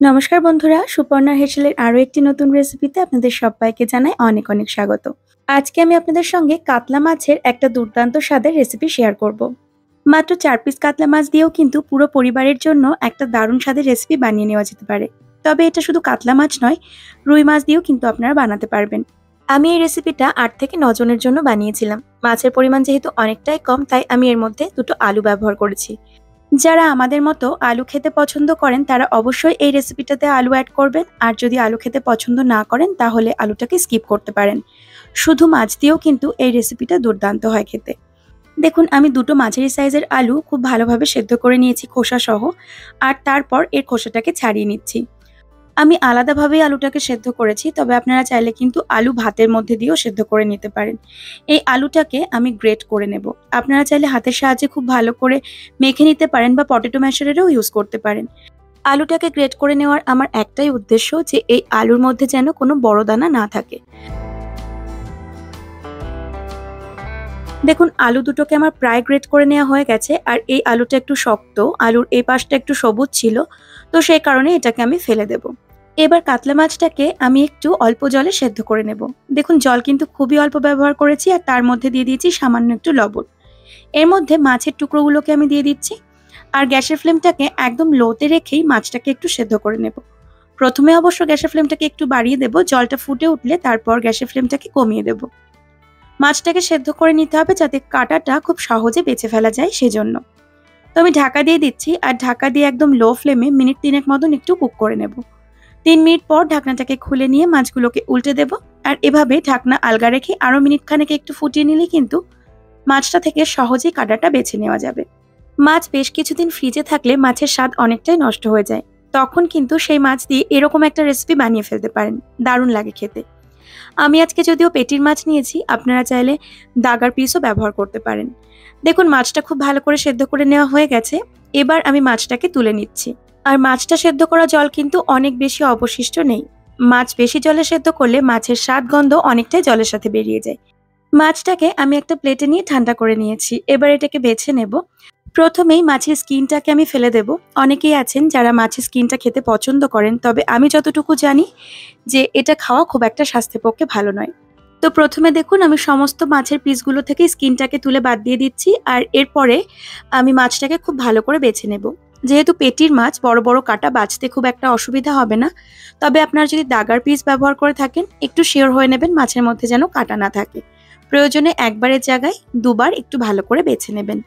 নমস্কার বন্ধুরা, সুপর্ণা হেসেলের আরো একটি নতুন রেসিপিতে আপনাদের সবাইকে জানাই অনেক অনেক স্বাগত। আজকে আমি আপনাদের সঙ্গে কাতলা মাছের একটা দুর্দান্ত স্বাদের রেসিপি শেয়ার করব। মাত্র 4 পিস কাতলা মাছ দিয়েও কিন্তু পুরো পরিবারের জন্য একটা দারুণ স্বাদের রেসিপি বানিয়ে নেওয়া যেতে পারে। তবে এটা শুধু কাতলা মাছ নয়, রুই মাছ দিয়েও কিন্তু আপনারা বানাতে পারবেন। আমি এই রেসিপিটা 8 থেকে 9 জনের জন্য বানিয়েছিলাম। মাছের পরিমাণ যেহেতু অনেকটাই কম, তাই আমি এর মধ্যে দুটো আলু ব্যবহার করেছি। যারা আমাদের মতো আলু খেতে পছন্দ করেন তারা অবশ্যই এই রেসিপিটাতে আলু অ্যাড করবেন, আর যদি আলু খেতে পছন্দ না করেন তাহলে আলুটাকে স্কিপ করতে পারেন। শুধু মাছ দিয়েও কিন্তু এই রেসিপিটা দুর্দান্ত হয় খেতে। দেখুন, আমি দুটো মাঝারি সাইজের আলু খুব ভালোভাবে সেদ্ধ করে নিয়েছি খোসা সহ, আর তারপর এর খোসাটাকে ছাড়িয়ে নিচ্ছি। আমি আলাদাভাবেই আলুটাকে সেদ্ধ করেছি, তবে আপনারা চাইলে কিন্তু আলু ভাতের মধ্যে দিয়েও সেদ্ধ করে নিতে পারেন। এই আলুটাকে আমি গ্রেট করে নেব। আপনারা চাইলে হাতের সাহায্যে খুব ভালো করে মেখে নিতে পারেন বা পটেটো ম্যাশারেরও ইউজ করতে পারেন। আলুটাকে গ্রেট করে নেওয়ার আমার একটাই উদ্দেশ্য, যে এই আলুর মধ্যে যেন কোনো বড় দানা না থাকে। দেখুন, আলু দুটোকে আমার প্রায় গ্রেট করে নেওয়া হয়ে গেছে, আর এই আলুটা একটু শক্ত, আলুর এই পাশটা একটু সবুজ ছিল, তো সেই কারণে এটাকে আমি ফেলে দেব। এবার কাতলা মাছটাকে আমি একটু অল্প জলে সেদ্ধ করে নেব। দেখুন, জল কিন্তু খুবই অল্প ব্যবহার করেছি, আর তার মধ্যে দিয়ে দিয়েছি সামান্য একটু লবণ। এর মধ্যে মাছের টুকরোগুলোকে আমি দিয়ে দিচ্ছি, আর গ্যাসের ফ্লেমটাকে একদম লোতে রেখেই মাছটাকে একটু সেদ্ধ করে নেব। প্রথমে অবশ্য গ্যাসের ফ্লেমটাকে একটু বাড়িয়ে দেব, জলটা ফুটে উঠলে তারপর গ্যাসের ফ্লেমটাকে কমিয়ে দেব। মাছটাকে সেদ্ধ করে নিতে হবে যাতে কাঁটাটা খুব সহজে বেছে ফেলা যায়, সেজন্য। তো আমি ঢাকা দিয়ে দিচ্ছি, আর ঢাকা দিয়ে একদম লো ফ্লেমে মিনিট 3 মতন একটু কুক করে নেব। 3 মিনিট পর ঢাকনাটাকে খুলে নিয়ে মাছগুলোকে উল্টে দেব, আর এভাবে ঢাকনা আলগা রেখে আরো মিনিট খানেক একটু ফুটিয়ে নিলে কিন্তু মাছটা থেকে সহজেই কাঁটাটা বেছে নেওয়া যাবে। মাছ বেশ কিছুদিন ফ্রিজে থাকলে মাছের স্বাদ অনেকটাই নষ্ট হয়ে যায়। তখন কিন্তু সেই মাছ দিয়ে এরকম একটা রেসিপি বানিয়ে ফেলতে পারেন, দারুণ লাগে খেতে। আমি আজকে যদিও পেটির মাছ নিয়েছি, আপনারা চাইলে দাগার পিসও ব্যবহার করতে পারেন। দেখুন, মাছটা খুব ভালো করে সেদ্ধ করে নেওয়া হয়ে গেছে। এবার আমি মাছটাকে তুলে নিচ্ছি। আর মাছটা সেদ্ধ করা জল কিন্তু অনেক বেশি অবশিষ্ট নেই। মাছ বেশি জলে সেদ্ধ করলে মাছের স্বাদ গন্ধ অনেকটাই জলের সাথে বেরিয়ে যায়। মাছটাকে আমি একটা প্লেটে নিয়ে ঠান্ডা করে নিয়েছি। এবার এটাকে বেছে নেব। প্রথমেই মাছের স্কিনটাকে আমি ফেলে দেব। অনেকেই আছেন যারা মাছের স্কিনটা খেতে পছন্দ করেন, তবে আমি যতটুকু জানি যে এটা খাওয়া খুব একটা স্বাস্থ্যের পক্ষে ভালো নয়। তো প্রথমে দেখুন, আমি সমস্ত মাছের পিসগুলো থেকে স্কিনটাকে তুলে বাদ দিয়ে দিচ্ছি, আর এরপরে আমি মাছটাকে খুব ভালো করে বেছে নেব। যেহেতু পেটির মাছ, বড় বড় কাটা বাছতে খুব একটা অসুবিধা হবে না। তবে আপনারা যদি দাগার পিস ব্যবহার করে থাকেন, একটু শিওর হয়ে নেবেন মাছের মধ্যে যেন কাটা না থাকে। প্রয়োজনে একবারের জায়গায় দুবার একটু ভালো করে বেছে নেবেন।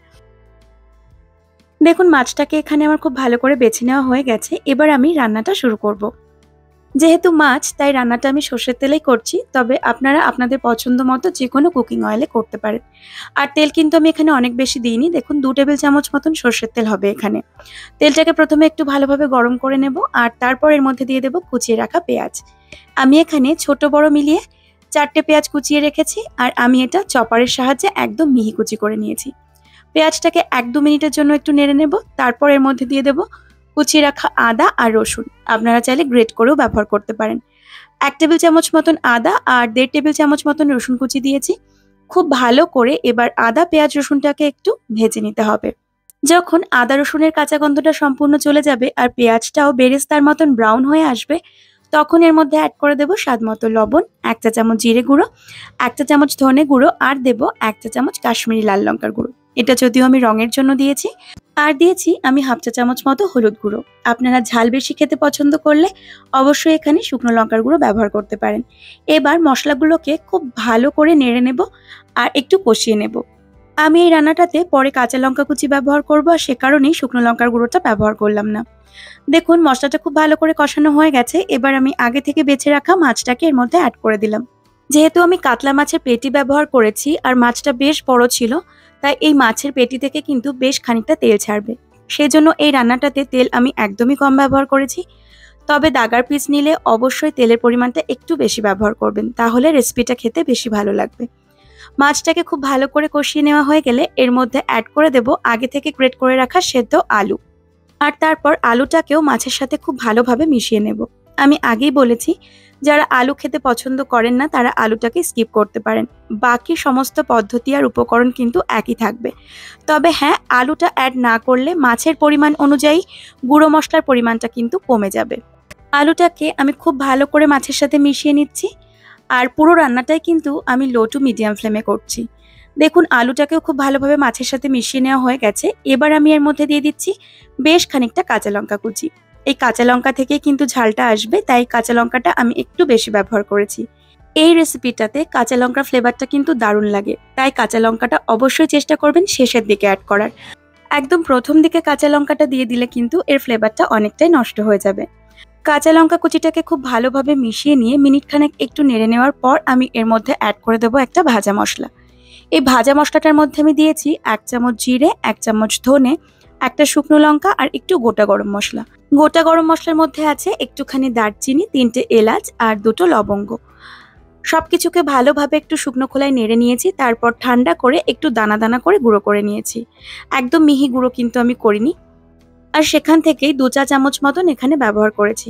দেখুন, মাছটাকে এখানে আমার খুব ভালো করে বেছে নেওয়া হয়ে গেছে। এবার আমি রান্নাটা শুরু করব। যেহেতু মাছ, তাই রান্নাটা আমি সর্ষের তেলেই করছি, তবে আপনারা আপনাদের পছন্দ মতো যে কোনো কুকিং অয়েলে করতে পারেন। আর তেল কিন্তু আমি এখানে অনেক বেশি দিইনি। দেখুন, 2 টেবিল চামচ মতন সর্ষের তেল হবে এখানে। তেলটাকে প্রথমে একটু ভালোভাবে গরম করে নেব, আর তারপর এর মধ্যে দিয়ে দেব কুচিয়ে রাখা পেঁয়াজ। আমি এখানে ছোট বড় মিলিয়ে 4টে পেঁয়াজ কুচিয়ে রেখেছি, আর আমি এটা চপারের সাহায্যে একদম মিহি কুচি করে নিয়েছি। পেঁয়াজটাকে 1-2 মিনিটের জন্য একটু নেড়ে নেব, তারপর এর মধ্যে দিয়ে দেব কুচিয়ে রাখা আদা আর রসুন। আপনারা চাইলে গ্রেট করেও ব্যবহার করতে পারেন। 1 টেবিল চামচ মতন আদা আর 1.5 টেবিল চামচ মতন রসুন কুচি দিয়েছি। খুব ভালো করে এবার আদা, পেঁয়াজ, রসুনটাকে একটু ভেজে নিতে হবে। যখন আদা রসুনের কাঁচা গন্ধটা সম্পূর্ণ চলে যাবে আর পেঁয়াজটাও বেরেস্তার মতন ব্রাউন হয়ে আসবে, তখন এর মধ্যে অ্যাড করে দেব স্বাদ মতো লবণ, 1 চা চামচ জিরে গুঁড়ো, 1 চা চামচ ধনে গুঁড়ো, আর দেব 1 চা চামচ কাশ্মীরি লাল লঙ্কার গুঁড়ো। এটা যদিও আমি রঙের জন্য দিয়েছি। আর দিয়েছি আমি 1/2 চা চামচ মতো হলুদ গুঁড়ো। আপনারা ঝাল বেশি খেতে পছন্দ করলে অবশ্যই এখানে শুকনো লঙ্কার গুঁড়ো ব্যবহার করতে পারেন। এবার মশলাগুলোকে খুব ভালো করে নেড়ে নেব আর একটু কষিয়ে নেব। আমি এই রান্নাটাতে পরে কাঁচা লঙ্কা কুচি ব্যবহার করব, আর সে কারণেই শুকনো লঙ্কার গুঁড়োটা ব্যবহার করলাম না। দেখুন, মশলাটা খুব ভালো করে কষানো হয়ে গেছে। এবার আমি আগে থেকে বেছে রাখা মাছটাকে এর মধ্যে অ্যাড করে দিলাম। যেহেতু আমি কাতলা মাছের পেটি ব্যবহার করেছি আর মাছটা বেশ বড় ছিল, তাই এই মাছের পেটি থেকে কিন্তু বেশ খানিকটা তেল ছাড়বে। সেজন্য এই রান্নাটাতে তেল আমি একদমই কম ব্যবহার করেছি। তবে দাগার পিস নিলে অবশ্যই তেলের পরিমাণটা একটু বেশি ব্যবহার করবেন, তাহলে রেসিপিটা খেতে বেশি ভালো লাগবে। মাছটাকে খুব ভালো করে কষিয়ে নেওয়া হয়ে গেলে এর মধ্যে অ্যাড করে দেব আগে থেকে গ্রেট করে রাখা সেদ্ধ আলু, আর তারপর আলুটাকেও মাছের সাথে খুব ভালোভাবে মিশিয়ে নেব। আমি আগেই বলেছি, যারা আলু খেতে পছন্দ করেন না তারা আলুটাকে স্কিপ করতে পারেন। বাকি সমস্ত পদ্ধতি আর উপকরণ কিন্তু একই থাকবে। তবে হ্যাঁ, আলুটা অ্যাড না করলে মাছের পরিমাণ অনুযায়ী গুঁড়ো মশলার পরিমাণটা কিন্তু কমে যাবে। আলুটাকে আমি খুব ভালো করে মাছের সাথে মিশিয়ে নিচ্ছি। আর পুরো রান্নাটাই কিন্তু আমি লো টু মিডিয়াম ফ্লেমে করছি। দেখুন আলুটাকেও খুব ভালোভাবে মাছের সাথে মিশিয়ে নেওয়া হয়ে গেছে। এবার আমি এর মধ্যে দিয়ে দিচ্ছি বেশ খানিকটা কাঁচা লঙ্কা কুচি। এই কাঁচা লঙ্কা থেকেই কিন্তু ঝালটা আসবে, তাই কাঁচা লঙ্কাটা আমি একটু বেশি ব্যবহার করেছি। এই রেসিপিটাতে কাঁচা লঙ্কার ফ্লেভারটা কিন্তু দারুণ লাগে, তাই কাঁচা লঙ্কাটা অবশ্যই চেষ্টা করবেন শেষের দিকে অ্যাড করার। একদম প্রথম দিকে কাঁচা লঙ্কাটা দিয়ে দিলে কিন্তু এর ফ্লেভারটা অনেকটাই নষ্ট হয়ে যাবে। কাঁচা লঙ্কা কুচিটাকে খুব ভালোভাবে মিশিয়ে নিয়ে মিনিট খানেক একটু নেড়ে নেওয়ার পর আমি এর মধ্যে অ্যাড করে দেবো একটা ভাজা মশলা। এই ভাজা মশলাটার মধ্যে আমি দিয়েছি ১ চামচ জিরে, ১ চামচ ধনে, একটা শুকনো লঙ্কা আর একটু গোটা গরম মশলা। গোটা গরম মশলার মধ্যে আছে একটুখানি দারচিনি, ৩টে এলাচ আর ২টো লবঙ্গ। সবকিছুকে ভালোভাবে একটু শুকনো খোলায় নেড়ে নিয়েছি, তারপর ঠান্ডা করে একটু দানা দানা করে গুঁড়ো করে নিয়েছি। একদম মিহি গুঁড়ো কিন্তু আমি করিনি। আর সেখান থেকেই ২ চা চামচ মতন এখানে ব্যবহার করেছি।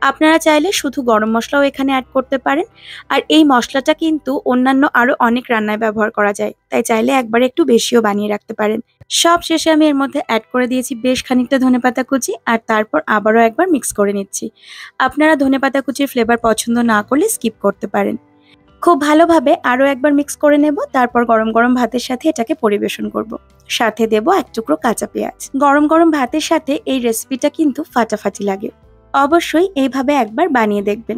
আপনারা চাইলে শুধু গরম মসলাও এখানে অ্যাড করতে পারেন। আর এই মসলাটা কিন্তু অন্যান্য আরো অনেক রান্নায় ব্যবহার করা যায়। তাই চাইলে একবারে একটু বেশিও বানিয়ে রাখতে পারেন। সব শেষে আমি এর মধ্যে অ্যাড করে দিয়েছি বেশ খানিকটা ধনেপাতা কুচি আর তারপর আবারও একবার মিক্স করে নিচ্ছি। আপনারা ধনেপাতা কুচির ফ্লেভার পছন্দ না করলে স্কিপ করতে পারেন। খুব ভালোভাবে আরও একবার মিক্স করে নেব, তারপর গরম গরম ভাতের সাথে এটাকে পরিবেশন করব। সাথে দেব এক টুকরো কাঁচা পেঁয়াজ। গরম গরম ভাতের সাথে এই রেসিপিটা কিন্তু ফাটাফাটি লাগে। অবশ্যই এইভাবে একবার বানিয়ে দেখবেন।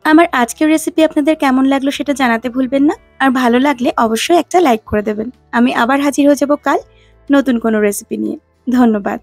আমার আজকের রেসিপি আপনাদের কেমন লাগলো সেটা জানাতে ভুলবেন না। আর ভালো লাগলে অবশ্যই একটা লাইক করে দেবেন। আমি আবার হাজির হয়ে যাব কাল নতুন কোনো রেসিপি নিয়ে। ধন্যবাদ।